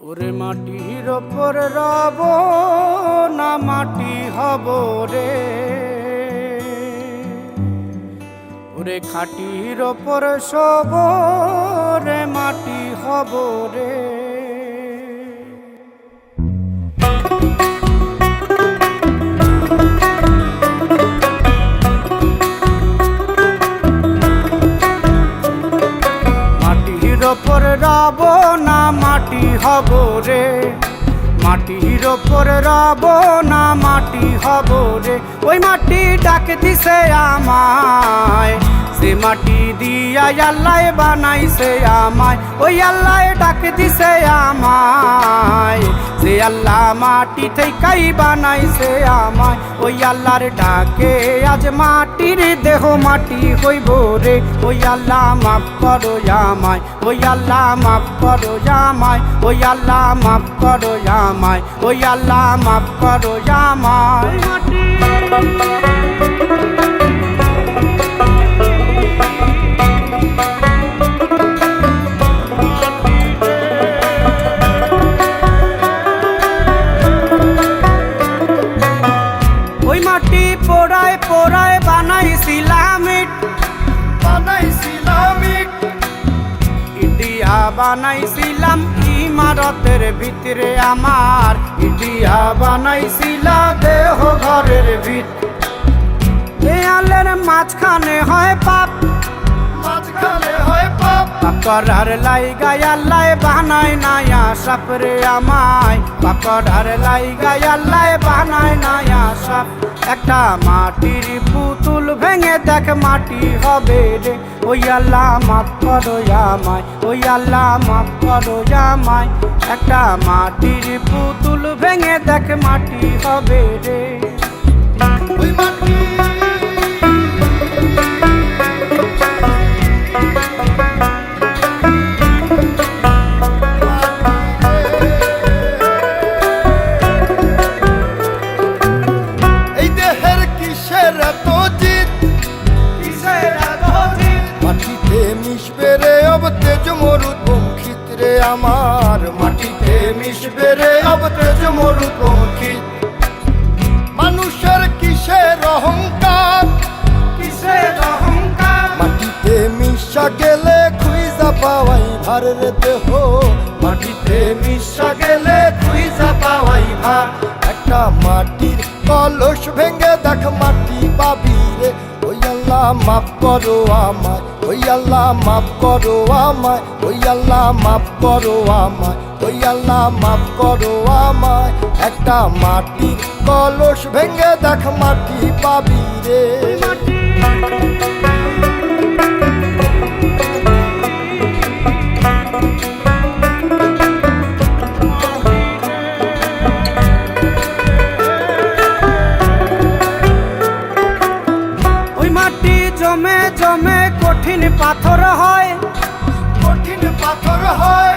ওরে মাটির ওপর রব না মাটি হব রে, ওরে খাটির ওপর শোব রে মাটি হব রে। মাটির ওপর রব না মাটি হব রে, মাটির ওপর রব না মাটি হব রে। ওই মাটি ডাক দিছে আমায়, সে মাটি দিয়া আল্লাহ বানাইছে আমায়। ওই আল্লাহ ডাক দিছে আমায়, সে আল্লাহ মাটি থেকেই বানাইছে আমায়। ওই আল্লাহর ডাকে আজ মাটির দেহ মাটি হইব রে। ওই আল্লাহ মাফ করো আমায়, ওই আল্লাহ মাফ করো আমায়, ওই আল্লাহ মাফ করো আমায়, ওই আল্লাহ মাফ করো আমায়। ওই মাটি পোড়ায় পোড়ায় বানাইছিলাম ইট, বানাইছিলাম ইট, ইটিয়া বানাইছিলাম ইমারতের ভিতরে আমার, ইটিয়া বানাইছিলা দেহ ঘরের ভিত। দেয়ালের মাঝখানে হয় পাপ, মাঝখানে হয় পাপ, পাকড়ার লাইগায় আল্লাহ বানায় নায়া সাপ রে আমায়, পাকড়ার লাইগায় আল্লাহ বানায় নায়া সাপ। একটা মাটির পুতুল ভেঙে দেখ মাটি হবে রে। ওই আল্লাহ মাফ করো আমায়, ওই আল্লাহ মাফ করো আমায়। একটা মাটির পুতুল ভেঙে দেখ মাটি হবে রে। ওই মাটি আমার, মাটিতে মিশবে রে অব তেজ মরুদ পঙ্খিত। মানুষের কিসের অহংকার, কিসের অহংকার, মাটিতে মিশা গেলে খুঁজা পাওয়াই ভার রে দেহ, মাটিতে মিশা গেলে খুঁজা পাওয়াই ভার। একটা মাটির কলস ভেঙে দেখ মাটি পাবি রে। ওই আল্লাহ মাফ করো আমায়, ওই আল্লাহ মাফ করো আমায়, ওই আল্লাহ মাফ করো আমায়, ওই আল্লাহ মাফ করো আমায়। একটা মাটির কলস ভেঙে দেখ মাটি পাবি রে। জমে জমে কঠিন পাথর হয়, কঠিন পাথর হয়,